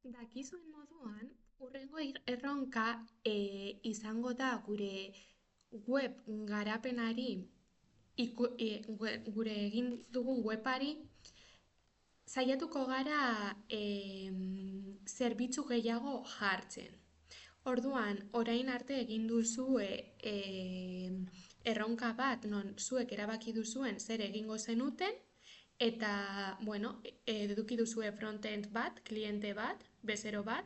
Dakizuen moduan, hurrengo erronka izango da gure web garapenari, gure egin dugun webari, saiatuko gara zerbitzu gehiago jartzen. Orduan, orain arte egin duzue erronka bat, non zuek erabaki duzuen zer egingo zenuten, eta, bueno, eduki duzue frontend bat, kliente bat, bezero bat,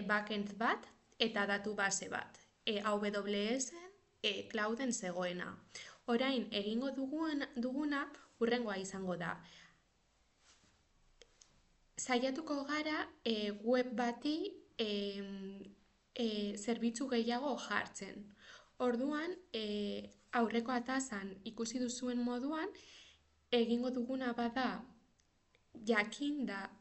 backend bat, eta datu base bat. AWS-en, clouden zegoena. Orain, egingo duguna, hurrengoa izango da. Saiatuko gara web bati zerbitzu gehiago jartzen. Orduan, aurreko atazan ikusi duzuen moduan, egingo duguna bada jakinda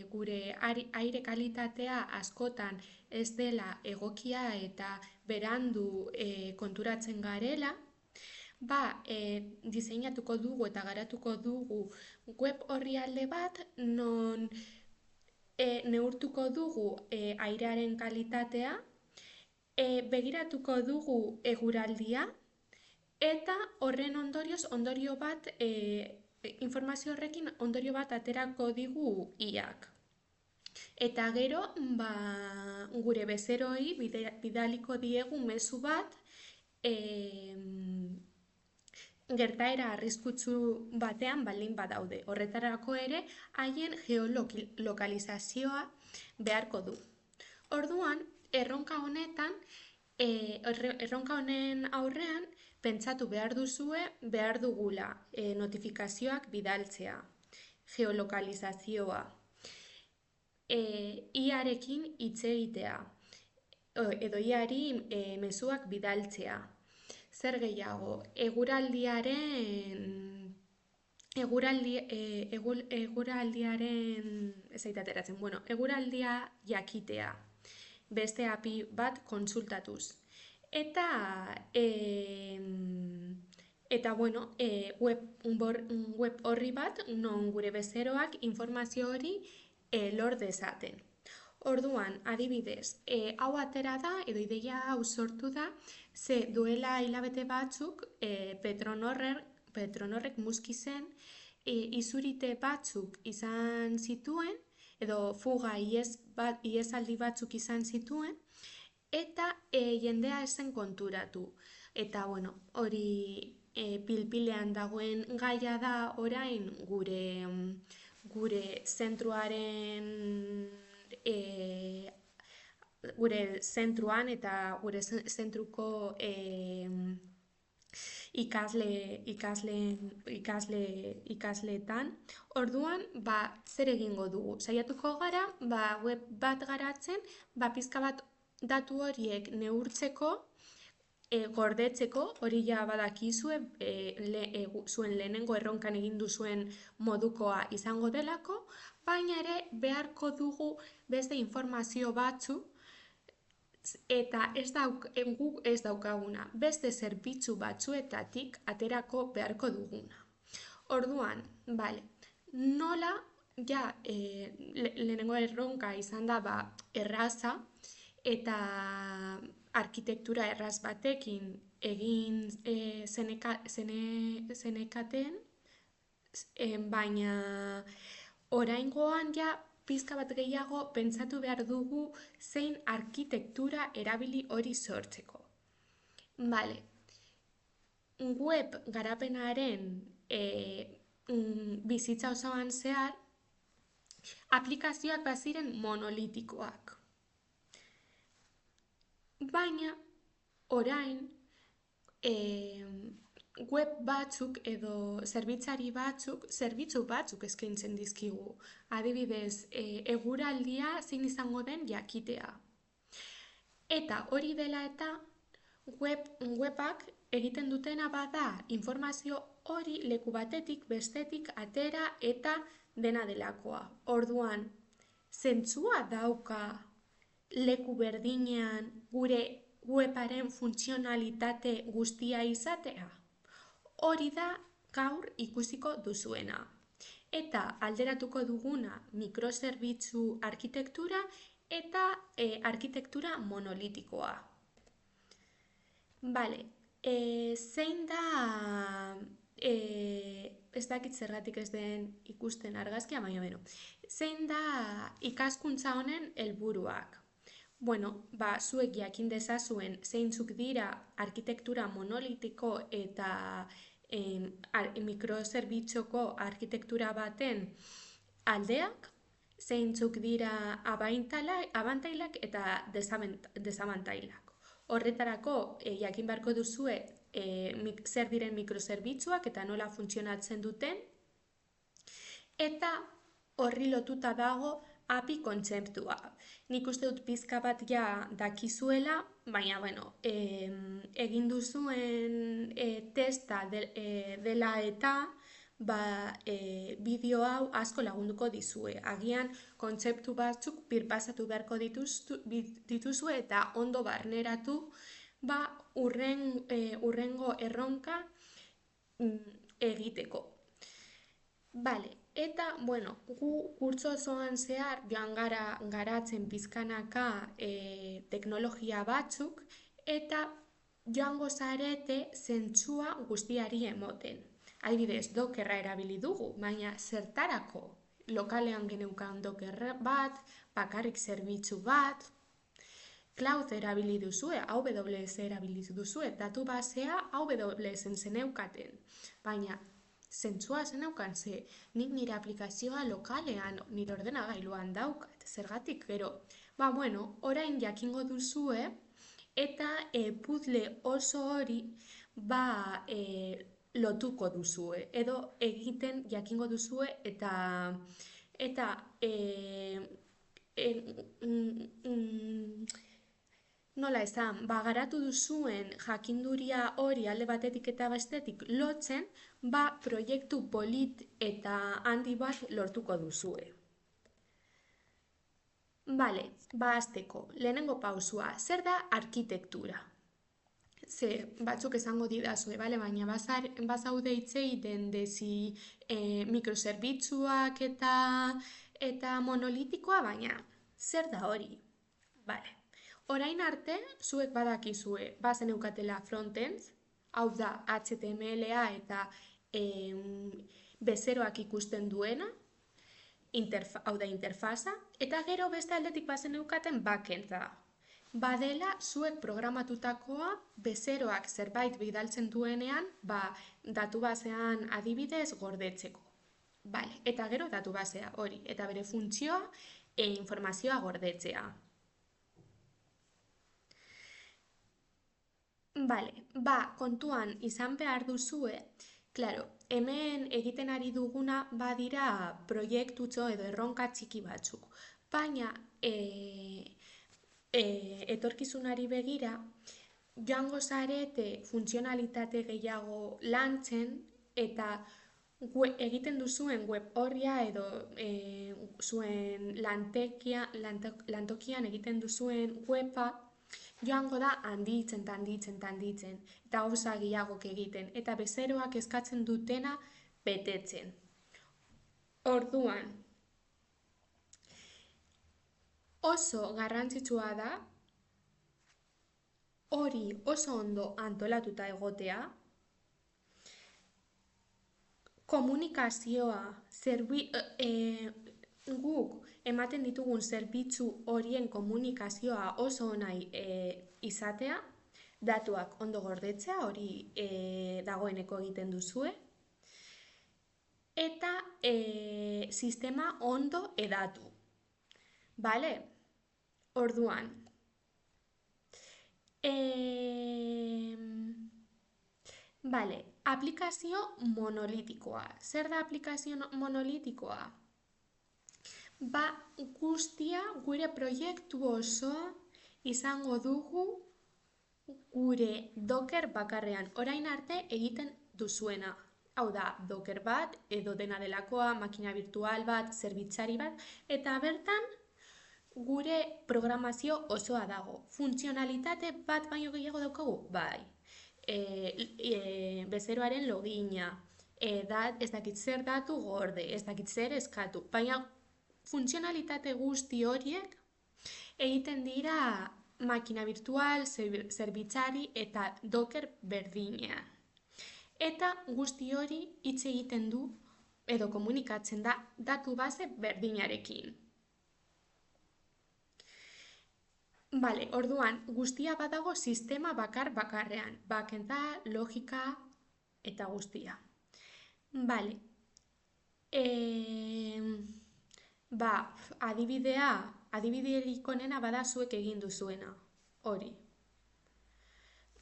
gure aire kalitatea askotan ez dela egokia eta berandu konturatzen garela, diseinatuko dugu eta garatuko dugu web orrialde bat non neurtuko dugu airearen kalitatea, begiratuko dugu eguraldia eta horren ondorio bat, informazio horrekin ondorio bat aterako digu iak. Eta gero, gure bezeroi bidaliko diegu mezu bat gertaera arriskutsu batean baldin badaude. Horretarako ere, haien geolokalizazioa beharko du. Orduan, erronka honen aurrean, pentsatu behar duzue behar dugula notifikazioak bidaltzea, geolokalizazioa, iarekin hitz egitea, edo iari mezuak bidaltzea. Zer gehiago, eguraldia jakitea, beste API bat kontsultatuz. Eta web horri bat non gure bezeroak informazio hori lor dezaten. Orduan, adibidez, hau atera da, edo ideia hau sortu da, ze duela hilabete batzuk Petronorrek Muskizen izurite batzuk izan zituen, edo fuga iesaldi batzuk izan zituen, eta jendea esen konturatu. Eta, bueno, hori pilpilean dagoen gaia da orain gure zentruaren gure zentruan eta gure zentruko ikasleetan. Orduan, zer egingo dugu? Saiatuko gara, web bat garatzen, pizka bat datu horiek neurtzeko, gordetzeko, hori ja badakizue, zuen lehenengo erronkan egin duzuen modukoa izango delako, baina ere beharko dugu beste informazio batzu, eta guk ez daukaguna, beste zerbitzu batzuetatik aterako beharko duguna. Orduan, nola, lehenengo erronka izan da erraza, eta arkitektura erraz batekin egin zenekaten, baina oraingoan pizka bat gehiago pentsatu behar dugu zein arkitektura erabili hori sortzeko. Web garapenaren bizitza osoan zehar, aplikazioak baziren monolitikoak. Baina, orain, web batzuk edo zerbitzu batzuk eskaintzen dizkigu. Adibidez, eguraldia zein izango den jakitea. Eta hori dela eta webak egiten dutena bada informazio hori leku batetik bestetik atera eta dena delakoa. Orduan, zentzua dauka leku berdinean gure webaren funtzionalitate guztia izatea? Hori da gaur ikusiko duzuena. eta alderatuko duguna mikrozerbitzu arkitektura eta arkitektura monolitikoa. Bale, zein da, ez dakit zergatik ez den ikusten argazkia, baina beno, zein da ikaskuntza honen helburuak? Bueno, zuek jakin dezazuen zeintzuk dira arkitektura monolitiko eta mikrozerbitzuko arkitektura baten aldeak, zeintzuk dira abantailak eta desabantailak. Horretarako, jakin beharko duzue zer diren mikrozerbitzuak eta nola funtzionatzen duten, eta horri lotuta dago API kontzeptua. Nik uste dut pizka bat ja dakizuela, baina bueno, egin duzuen testa dela eta bideo hau asko lagunduko dizue. Agian kontzeptu batzuk birpasatu beharko dituzue eta ondo barneratu urrengo erronka egiteko. Bale, eta, bueno, gu kurtso osoan zehar joan garatzen pizkanaka teknologia batzuk eta joango zarete zentzua guztiari emoten. Adibidez, Dockerra erabili dugu, baina zertarako lokalean geneukan Docker bat, bakarrik zerbitzu bat, Cloud erabili duzue, AWS erabili duzue, datu basea AWS-en zeneukaten, baina zentzua zeneukan ze nik nire aplikazioa lokalean, nire ordenagailuan daukat, zergatik gero. Bueno, orain jakingo duzue eta puzzle oso hori lotuko duzue, edo egiten jakingo duzue eta nola esan, garatu duzuen jakinduria hori alde batetik eta bestetik lotzen, proiektu polit eta handi bat lortuko duzue. Bale, hasteko, lehenengo pausua, zer da arkitektura? Ze batzuk esango didazue, baina bazaude hitz egiten dezi mikrozerbitzuak eta monolitikoa, baina zer da hori? Bale. Orain arte, zuek badakizue, bazeneukatela frontends, hau da HTML-a eta bezeroak ikusten duena, hau da interfaza, eta gero beste aldetik bazeneukaten backenda. Badela, zuek programatutakoa bezeroak zerbait bidaltzen duenean, datu basean adibidez gordetzeko. Bale, eta gero datu basea hori, eta bere funtzioa informazioa gordetzea. Bale, kontuan izan behar duzue, klaro, hemen egiten ari duguna badira proiektutxo edo erronka txiki batzuk, baina etorkizunari begira, joango zarete funtzionalitate gehiago lantzen eta egiten duzuen web horria edo zuen lantokian egiten duzuen weba joango da handitzen, eta gauza gehiagok egiten, eta bezeroak eskatzen dutena betetzen. Orduan, oso garrantzitsua da, hori oso ondo antolatuta egotea, komunikazioa, guk ematen ditugun zerbitzu horien komunikazioa oso ona izatea, datuak ondo gordetzea, hori dagoeneko egiten duzue, eta sistema ondo edatu. Bale? Orduan. Bale, aplikazio monolitikoa. Zer da aplikazio monolitikoa? Guztia gure proiektu osoa izango dugu gure Docker bakarrean, orain arte egiten duzuena. Hau da, Docker bat, edo dena delakoa, makina virtual bat, zerbitzari bat, eta bertan gure programazio osoa dago. Funtzionalitate bat baino gehiago daukagu? Bai. Bezeroaren logina, ez dakit zer datu gorde, ez dakit zer eskatu, baina funtzionalitate guzti horiek egiten dira makina virtual, zerbitzari eta Docker berdinean. Eta guzti hori hitz egiten du edo komunikatzen da datu base berdinarekin. Bale, orduan, guztia badago sistema bakarrean, backenda, logika eta guztia. Bale, adibiderik onena bada zuek egin duzuena, hori.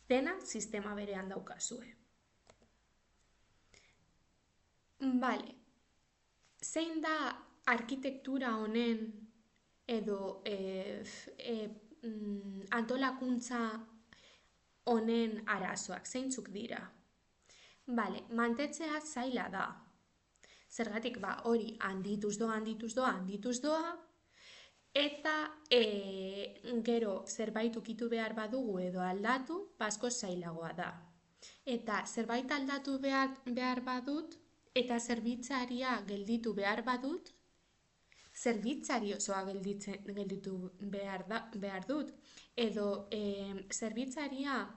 Dena sistema berean daukazue. Bale, zein da arkitektura honen edo antolakuntza honen arazoak, zeintzuk dira? Bale, mantetzea zaila da. Zergatik hori handituz doa, eta gero zerbait ukitu behar badugu edo aldatu, askoz zailagoa da. Eta zerbait aldatu behar badut, eta zerbitzaria gelditu behar badut, zerbitzari osoa gelditu behar dut, edo zerbitzaria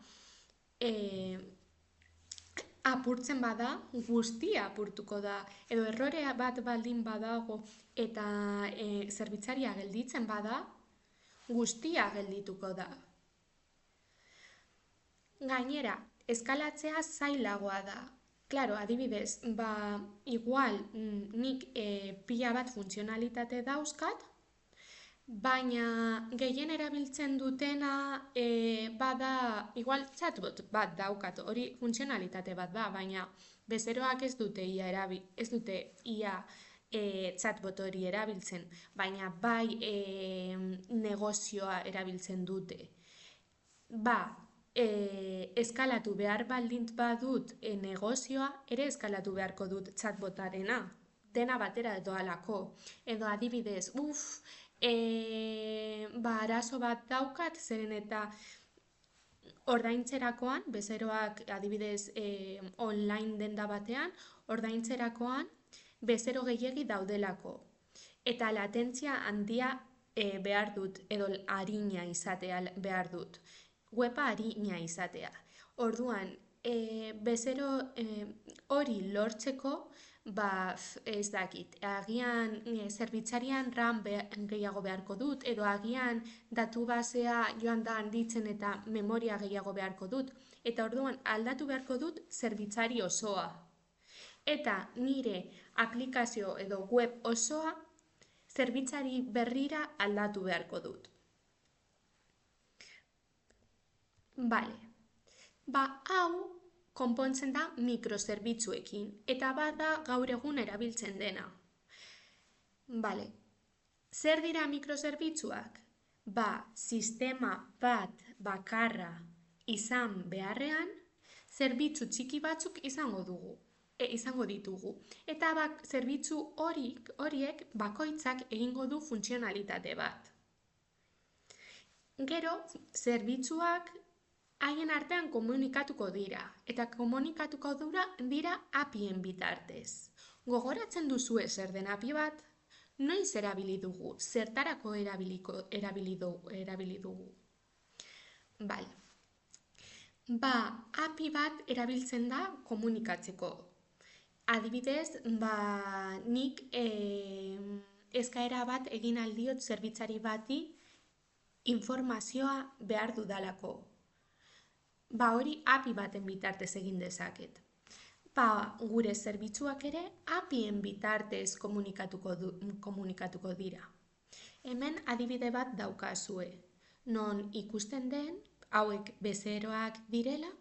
apurtzen bada, guztia apurtuko da, edo errorea bat baldin badago eta zerbitzaria gelditzen bada, guztia geldituko da. Gainera, eskalatzea zailagoa da. Claro, adibidez, igual nik pila bat funtzionalitate dauzkat, baina gehien erabiltzen dutena bada, igual chatbot bat daukat, hori funtzionalitate bat da, baina bezeroak ez dute ia chatbot hori erabiltzen, baina bai negozioa erabiltzen dute. Eskalatu behar baldint badut negozioa, ere eskalatu beharko dut chatbotarena, dena batera doalako. Edo adibidez, arazo bat daukat, zeren eta ordaintzerakoan, bezeroak adibidez online denda batean, ordaintzerakoan bezero gehiegi daudelako. Eta latentzia handia behar dut, edo arina izatea behar dut. Weba arina izatea. Orduan, bezero hori lortzeko, ez dakit, agian zerbitzarian RAM gehiago beharko dut, edo agian datu basea joan da handitzen eta memoria gehiago beharko dut, eta orduan aldatu beharko dut zerbitzari osoa. Eta nire aplikazio edo web osoa zerbitzari berrira aldatu beharko dut. Bale, hau konpontzen da mikrozerbitzuekin, eta bada gaur egun erabiltzen dena. Bale, zer dira mikrozerbitzuak? Sistema bat bakarra izan beharrean, zerbitzu txiki batzuk izango ditugu. Eta zerbitzu horiek bakoitzak egingo du funtzionalitate bat. Gero, zerbitzuak haien artean komunikatuko dira, eta komunikatuko dira APIen bitartez. Gogoratzen duzue zer den API bat? Noiz erabili dugu? Zertarako erabili dugu? Bale. API bat erabiltzen da komunikatzeko. Adibidez, nik eskaera bat egin aldiot zerbitzari bati informazioa behar dudalako. Hori API baten bitartez egin dezaket. Gure zerbitzuak ere APIen bitartez komunikatuko dira. Hemen adibide bat daukazue, non ikusten den, hauek bezeroak direla,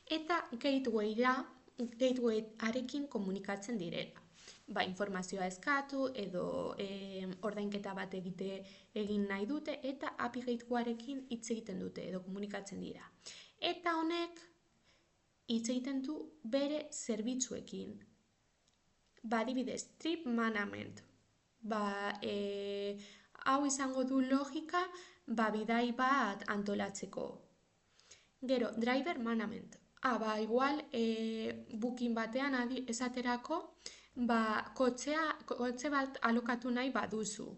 eta gateway-arekin komunikatzen direla. Informazioa eskatu edo ordainketa bat egin nahi dute eta API gateway-arekin hitz egiten dute edo komunikatzen dira. Eta honek hitz egiten du bere zerbitzuekin. Adibidez, trip management. Hau izango du logika bidai bat antolatzeko. Gero, driver management. Igual, booking batean esaterako, kotxe bat alokatu nahi baduzu.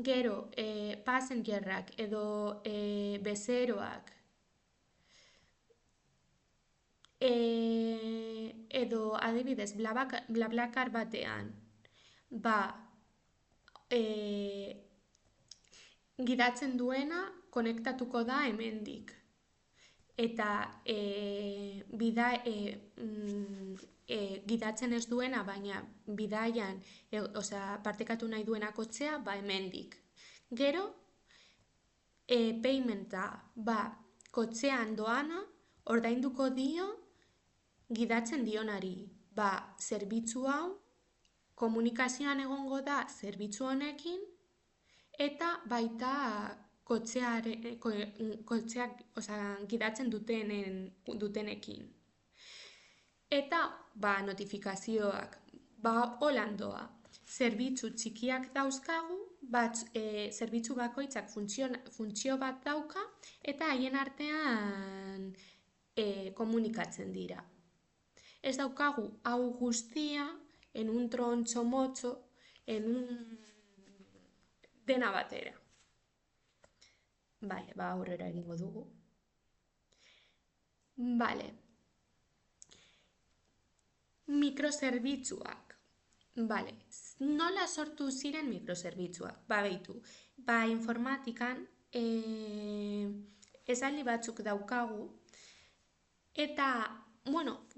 Gero, passengerrak edo bezeroak edo adibidez blablakar batean e, gidatzen duena konektatuko da hemendik. Eta gidatzen ez duena, baina bidaian partekatu nahi duena kotxea, hemendik. Gero, paymenta kotxean doana ordainduko dio gidatzen dionari. Zerbitzu hau komunikazioan egongo da zerbitzu honekin eta baita kotxeak gidatzen dutenekin. Eta notifikazioak holandoa. Zerbitzu txikiak dauzkagu, zerbitzu bakoitzak funtzio bat dauka eta haien artean komunikatzen dira. Ez daukagu hau guztia en un troncho motxo, en un dena batera. Bale, aurrera egingo dugu. Bale. Mikrozerbitzuak. Bale, nola sortu ziren mikrozerbitzuak? Behitu, informatikan esaldi batzuk daukagu eta,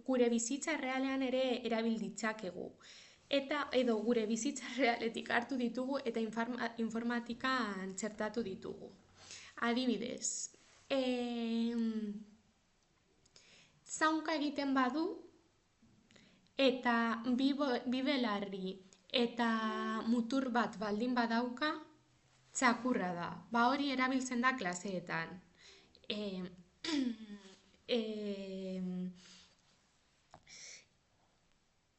gure bizitza errealean ere erabil ditzakegu. Edo gure bizitza errealetik hartu ditugu eta informatikan txertatu ditugu. Adibidez, zaunka egiten badu eta bi belarri eta mutur bat baldin badauka, txakurra da. Hori erabiltzen da klaseetan.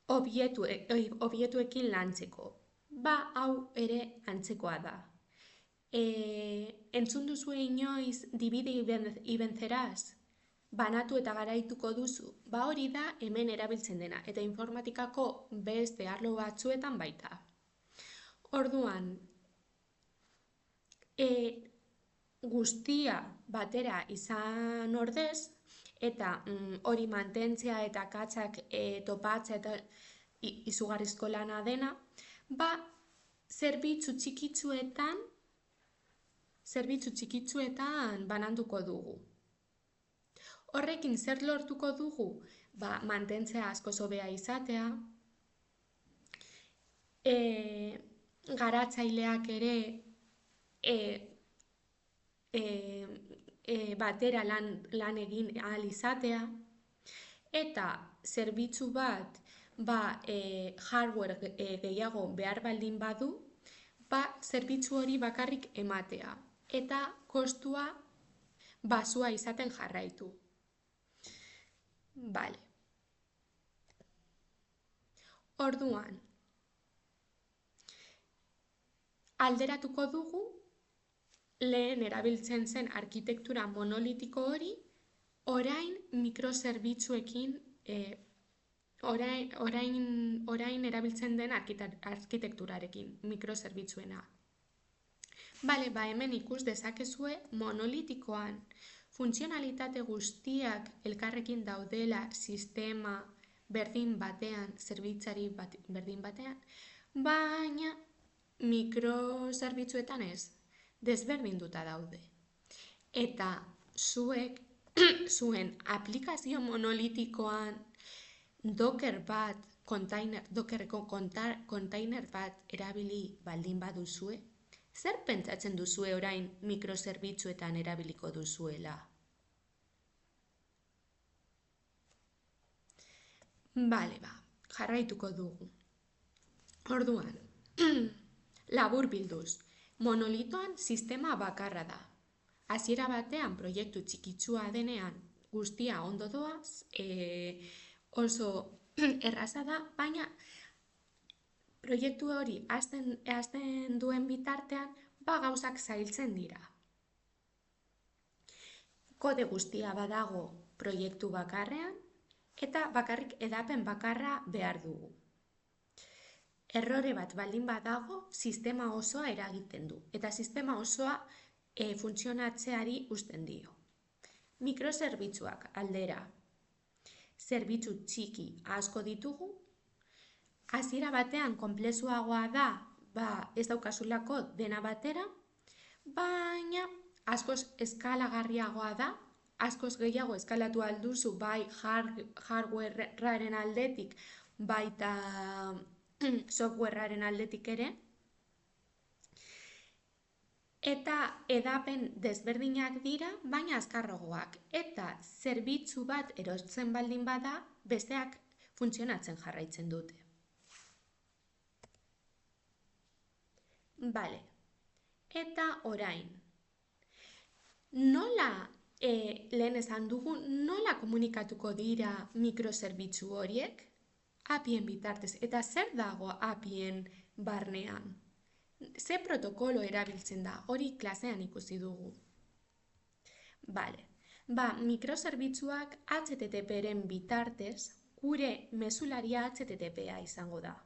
Obietuekin lantzeko. Hau ere antzekoa da. Entzun duzu inoiz divide y vencerás? Banatu eta garaituko duzu. Hori da hemen erabiltzen dena. Eta informatikako beste arlo batzuetan baita. Orduan, guztia batera izan ordez, eta hori mantentzea eta katzak topatzea eta izugarrizko lana dena, zerbitzu txikitsuetan bananduko dugu. Horrekin zer lortuko dugu? Mantentzea asko hobea izatea, garatzaileak ere batera lan egin ahal izatea, eta zerbitzu bat hardware gehiago behar baldin badu, zerbitzu hori bakarrik ematea, eta kostua basua izaten jarraitu. Bale. Orduan, alderatuko dugu lehen erabiltzen zen arkitektura monolitiko hori, orain mikrozerbitzuekin, orain erabiltzen den arkitekturarekin, mikrozerbitzuena. Bale, hemen ikus dezakezue monolitikoan funtzionalitate guztiak elkarrekin daudela sistema berdin batean, zerbitzari berdin batean, baina mikrozerbitzuetan ez, desberdinduta daude. Eta zuek, zuen aplikazio monolitikoan Docker bat, Dockerreko kontainer bat erabili baldin baduzue, zer pentsatzen duzue orain mikrozerbitzuetan erabiliko duzuela? Bale, jarraituko dugu. Orduan, labur bilduz, monolitoan sistema bakarra da. Hasiera batean proiektu txikitsua denean guztia ondo doaz, oso erraza da, baina proiektu hori hasten duen bitartean, gauzak zailtzen dira. Kode guztia badago proiektu bakarrean eta bakarrik edapen bakarra behar dugu. Errore bat baldin badago, sistema osoa eragiten du eta sistema osoa funtzionatzeari uzten dio. Mikrozerbitzuak aldera. Zerbitzu txiki asko ditugu, hasiera batean konplexuagoa da, ez daukazulako dena batera, baina askoz eskalagarriagoa da, askoz gehiago eskalatu alduzu bai hardwarearen aldetik, baita softwarearen aldetik ere, eta edapen desberdinak dira, baina azkarragoak. Eta zerbitzu bat erosten baldin bada, besteak funtzionatzen jarraitzen dute. Bale, eta orain, nola, lehen esan dugu, nola komunikatuko dira mikrozerbitzu horiek? APIen bitartez, eta zer dago APIen barnean? Ze protokolo erabiltzen da, hori klasean ikusi dugu. Bale, mikrozerbitzuak HTTP-ren bitartez, gure mezularia HTTP-a izango da.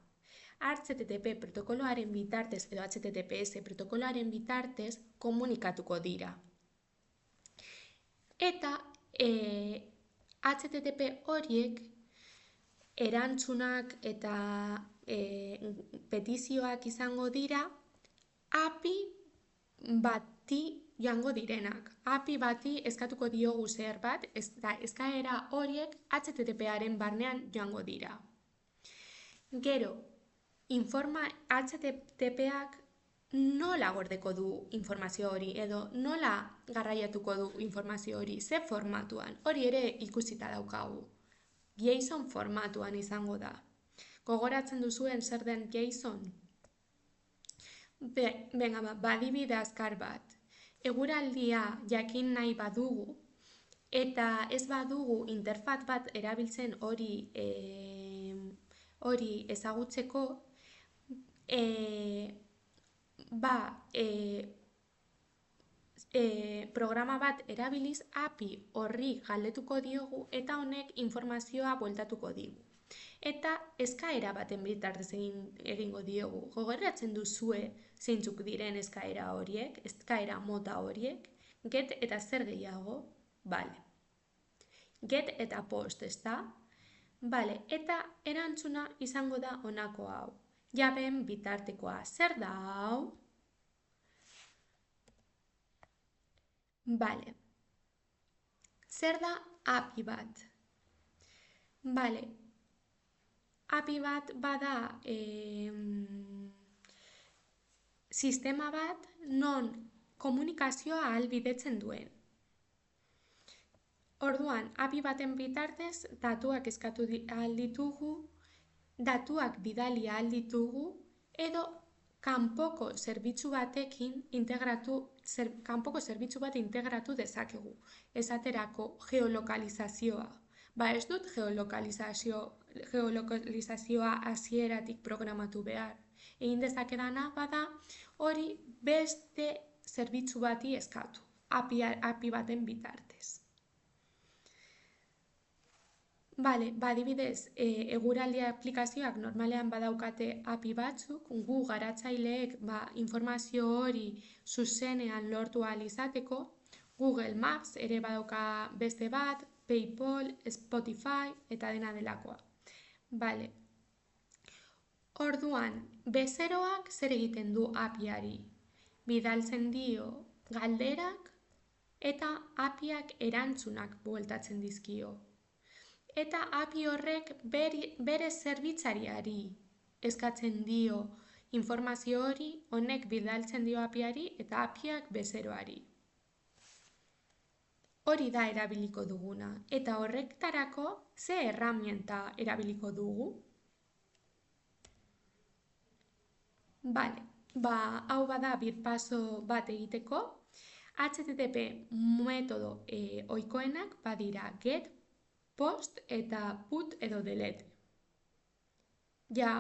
HTTP protokoloaren bitartez edo HTTPS protokoloaren bitartez komunikatuko dira. Eta HTTP horiek erantzunak eta petizioak izango dira API bati joango direnak. API bati eskatuko diogu zerbait, eta eskaera horiek HTTP-aren barnean joango dira. Gero, HTTP-ak nola gordeko du informazio hori edo nola garraiatuko du informazio hori, ze formatuan, hori ere ikusita daukagu. JSON formatuan izango da. Gogoratzen duzuen zer den JSON? Adibide azkar bat. Eguraldia jakin nahi badugu eta ez badugu interfaz bat erabiltzen hori ezagutzeko, programa bat erabiliz API horri galdetuko diogu eta honek informazioa bueltatuko digu. Eta eskaera baten bitartez egingo diogu. Gogoratzen duzue zeintzuk diren eskaera horiek, eskaera mota horiek, get eta zer gehiago, bale. Get eta post, ezta? Bale, eta erantzuna izango da honako hau. Jabeen bitartekoa, zer da hau? Bale, zer da API bat? Bale, API bat bada sistema bat non komunikazioa ahalbidetzen duen. Orduan, API baten bitartez datuak eskatu ahal ditugu, datuak bidali ahal ditugu, edo kanpoko zerbitzu batekin kanpoko zerbitzu bat integratu dezakegu. Esaterako geolokalizazioa. Ez dut geolokalizazioa hasieratik programatu behar. Egin dezakedana bada hori beste zerbitzu bati eskatu, API baten bitartez. Adibidez, eguraldi aplikazioak normalean badaukate API batzuk, gu garatzaileek informazio hori zuzenean lortu ahal izateko, Google Maps ere badauka beste bat, PayPal, Spotify eta dena delakoa. Orduan, bezeroak zer egiten du API-ari? Bidaltzen dio galderak eta API-ak erantzunak bueltatzen dizkio. Eta API horrek bere zerbitzariari eskatzen dio informazio hori, honek bidaltzen dio API-ari eta API-ak bezeroari. Hori da erabiliko duguna, eta horrektarako ze erramienta erabiliko dugu? Hau bada birpaso bat egiteko, HTTP metodo ohikoenak badira get, post eta put edo delete.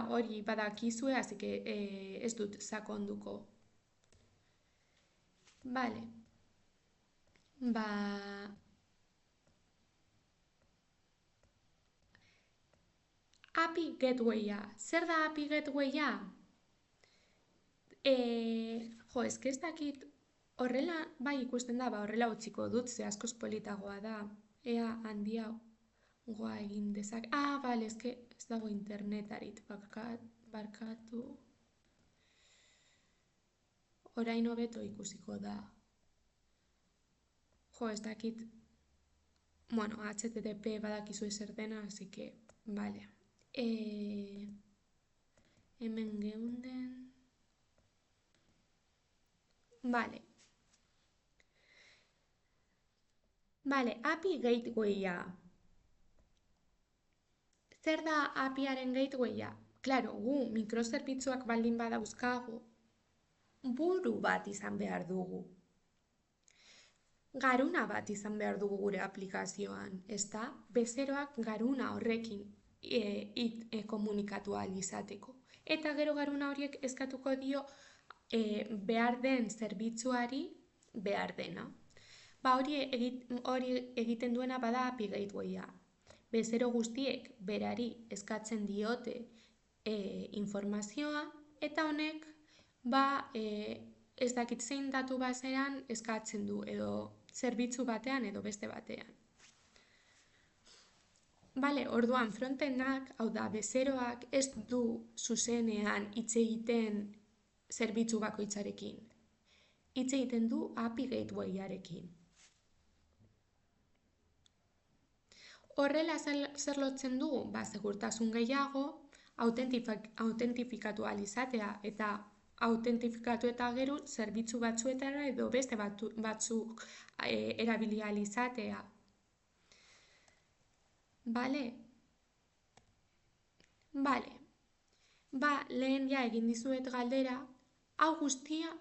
Hori badakizue, así que ez dut sakonduko. API Gateway-a. Zer da API Gateway-a? Eske ez dakit horrela, bai ikusten da, horrela utziko dut, ze askoz politagoa da. Ea handia goa egin dezak. Bale, eske ez dago internetarit, barkatu. Orain hobeto ikusiko da. Ez dakit, bueno, HTTP badakizu ezer dena, así que, vale. Hemen geunden. Vale. Vale, API Gateway-a. Zer da API-aren gateway-a? Claro, gu mikrozerbitzuak baldin badauzkagu, buru bat izan behar dugu. Garuna bat izan behar dugu gure aplikazioan, ezta? Bezeroak garuna horrekin komunikatu ahal izateko. Eta gero garuna horiek eskatuko dio behar den zerbitzuari behar dena. Hori egiten duena bada API Gateway-a. Bezero guztiek berari eskatzen diote informazioa, eta honek ez dakit zein datu basean eskatzen du, edo zerbitzu batean edo beste batean. Bale, orduan frontendak, hau da, bezeroak ez du zuzenean hitz egiten zerbitzu bakoitzarekin. Hitz egiten du API Gateway-arekin. Horrela zer lotzen dugu? Segurtasun gehiago, autentifikatu ahal izatea, eta autentifikatu eta gero zerbitzu batzuetara edo beste batzuk erabili ahal izatea. Bale? Bale. Lehen ja egin dizuet galdera, hau guztia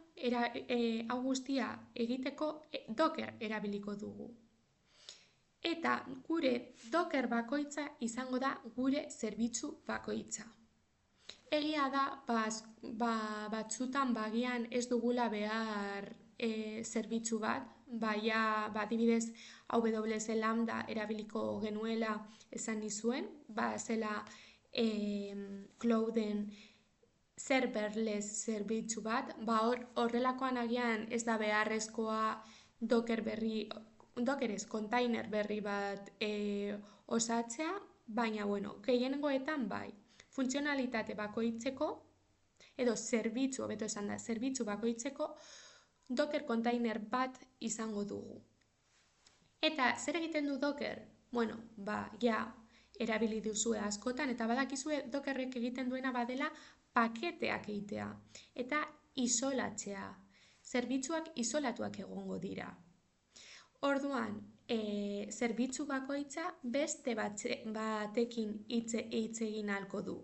egiteko Docker erabiliko dugu. Eta gure Docker bakoitza izango da gure zerbitzu bakoitza. Egia da, batzutan bagian ez dugula behar zerbitzu bat, baina adibidez AWS Lambda erabiliko genuela esan nizuen, zela Clouden serverless zerbitzu bat, horrelakoan agian ez da beharrezkoa Dockerez kontainer berri bat osatzea, baina gehiengoetan bai. Funtzionalitate bakoitzeko, edo zerbitzu bakoitzeko, Docker kontainer bat izango dugu. Eta zer egiten du Docker? Erabili duzue askotan, eta badakizue Dockerrek egiten duena badela paketeak egitea, eta isolatzea. Zerbitzuak isolatuak egongo dira. Orduan, zerbitzu bakoitza beste batekin hitz egin ahalko du.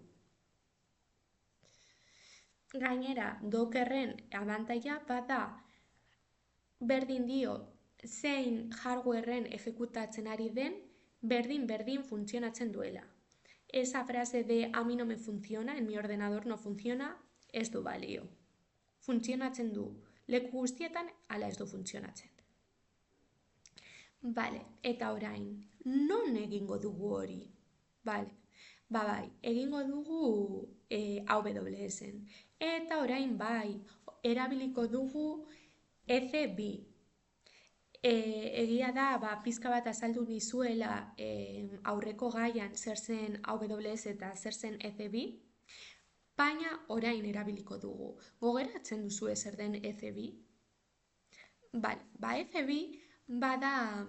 Gainera, Dockerren abantaila bada berdin dio zein hardwareren ejekutatzen ari den, berdin funtzionatzen duela. Esa frase de a mí no me funciona, en mi ordenador no funciona, ez du balio. Funtzionatzen du. Leku guztietan ala ez du funtzionatzen. Bale, eta orain, non egingo dugu hori? Bale, bai, egingo dugu AWS-en. Eta orain bai, erabiliko dugu EC2. Egia da, pizka bat azaldu nizuela aurreko gaian zer zen AWS eta zer zen EC2, baina orain erabiliko dugu. Gogeratzen duzu zer den EC2? Bale, EC2 bada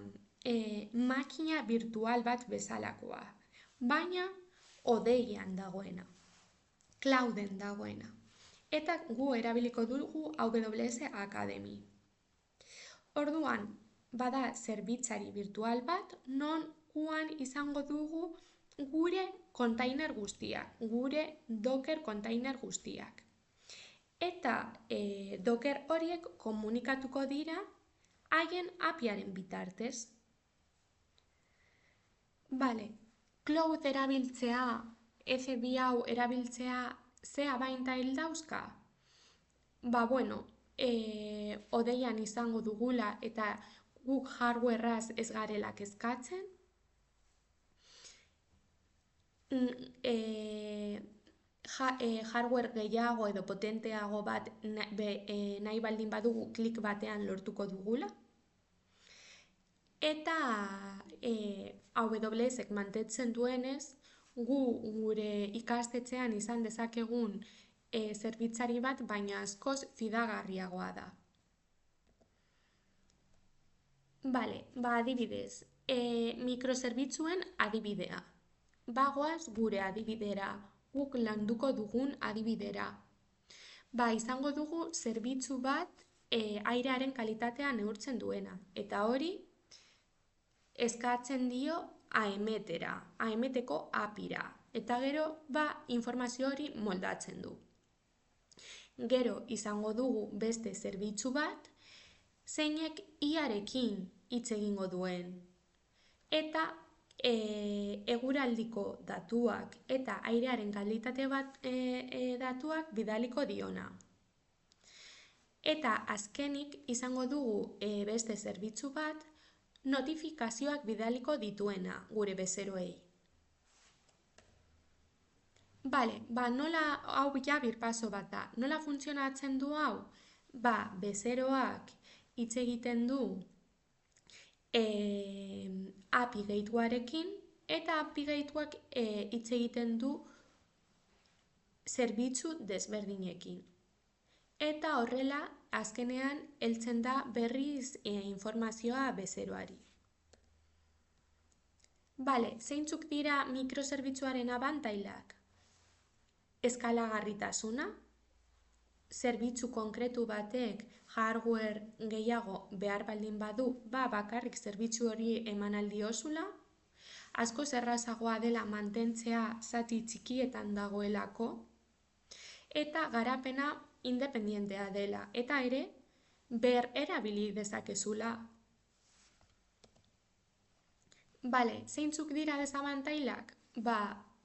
makina virtual bat bezalakoa, baina hodeian dagoena, clouden dagoena. Eta gu erabiliko dugu AWS Academy. Orduan, bada zerbitzari virtual bat, non guan izango dugu gure kontainer guztiak, gure Docker kontainer guztiak. Eta Docker horiek komunikatuko dira haien API-aren bitartez. Bale, Cloud erabiltzea, EC2 hau erabiltzea, ze abaintail dauzka? Hodeian izango dugula eta guk hardwareaz ez garela kezkatzen. hardware gehiago edo potenteago bat nahi baldin badugu klik batean lortuko dugula. Eta AWSek mantentzen duenez, gure ikastetxean izan dezakegun zerbitzari bat, baina askoz fidagarriagoa da. Bale, adibidez, mikrozerbitzuen adibidea. Bagoaz gure adibidera, guk landuko dugun adibidera. Izango dugu zerbitzu bat airearen kalitatea neurtzen duena. Eta hori eskatzen dio AEMETera, AEMETeko APIra. Eta gero, informazio hori moldatzen du. Gero izango dugu beste zerbitzu bat, zeinek iarekin hitz egingo duen. Eta eguraldiko datuak eta airearen kalitate bat datuak bidaliko diona. Eta azkenik izango dugu beste zerbitzu bat, notifikazioak bidaliko dituena gure bezeroei. Bale, nola hau birpaso bat da. Nola funtzionatzen du hau? Bezeroak hitz egiten du API geituarekin eta API geituak hitz egiten du zerbitzu desberdinekin. Eta horrela, azkenean, heltzen da berriz informazioa bezeroari. Zeintzuk dira mikrozerbitzuaren abantailak? Eskalagarritasuna, zerbitzu konkretu batek hardware gehiago behar baldin badu, bakarrik zerbitzu hori eman aldiozula, askoz errazagoa dela mantentzea zati txikietan dagoelako, eta garapena independientea dela, eta ere, erabili dezakezula. Zeintzuk dira desabantailak?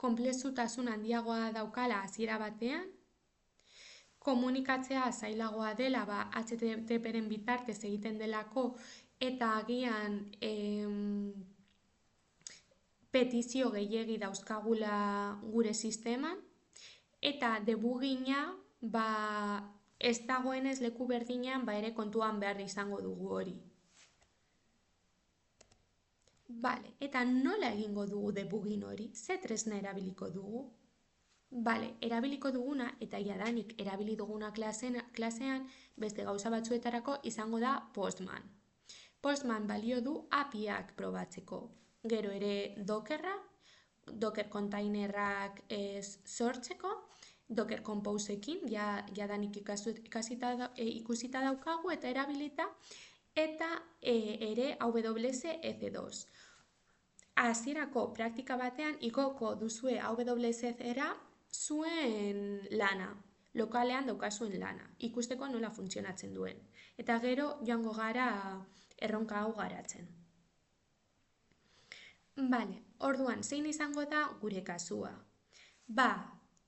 Konplexutasun handiagoa daukala hasiera batean, komunikatzea zailagoa dela HTTPren bitartez egiten delako, eta agian petizio gehiegi dauzkagula gure sisteman, eta debuggina ez dagoenez leku berdinean ere kontuan behar izango dugu hori. Eta nola egingo dugu debuggin hori? Ze tresna erabiliko dugu? Erabiliko duguna, eta jadanik erabili duguna klasean, beste gauza batzuetarako izango da Postman. Postman balio du APIak probatzeko. Gero ere Dockerra, Docker kontainerrak sortzeko, Docker Composeekin, jadanik ikusita daukagu eta erabilita, eta ere AWS EC2. Hasierako praktika batean igoko duzue AWS-era zuen lana, lokalean daukazuen lana, ikusteko nola funtzionatzen duen. Eta gero joango gara erronka hau garatzen. Orduan, zein izango da gure kasua?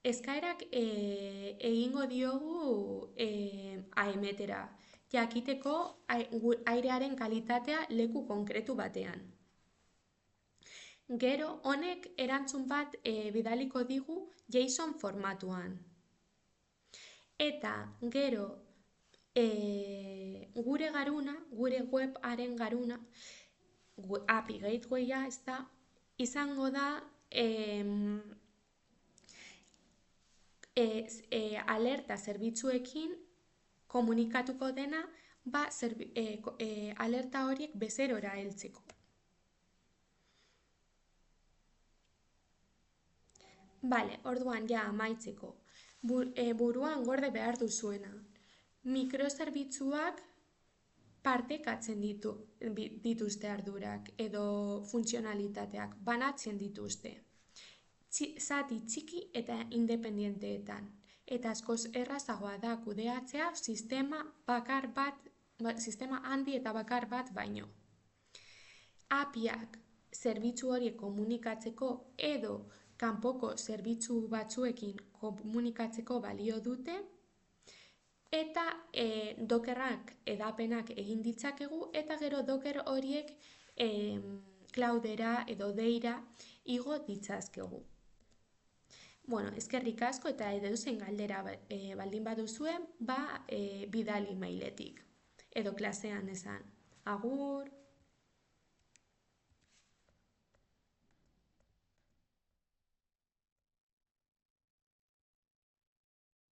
Eskaerak egingo diogu AEMETera, jakiteko airearen kalitatea leku konkretu batean. Gero, honek erantzun bat bidaliko digu JSON formatuan. Eta gero, gure garuna, gure webaren garuna, API gatewaya izango da alerta zerbitzuekin komunikatuko dena alerta horiek bezerora heltzeko. Orduan amaitzeko. Buruan gorde behar duzuena. Mikrozerbitzuak partekatzen dituzte ardurak edo funtzionalitateak, banatzen dituzte. Zati txiki eta independienteetan. Eta askoz errazagoa da kudeatzea sistema handi eta bakar bat baino. APIak zerbitzu horiek komunikatzeko edo kanpoko zerbitzu batzuekin komunikatzeko balio dute, eta Dockerrak edapenak egin ditzakegu, eta gero Docker horiek Cloudera edo Deira igo ditzazkegu. Bueno, eskerrik asko eta edozein galdera baldin baduzue, bidali mailetik edo klasean esan. Agur!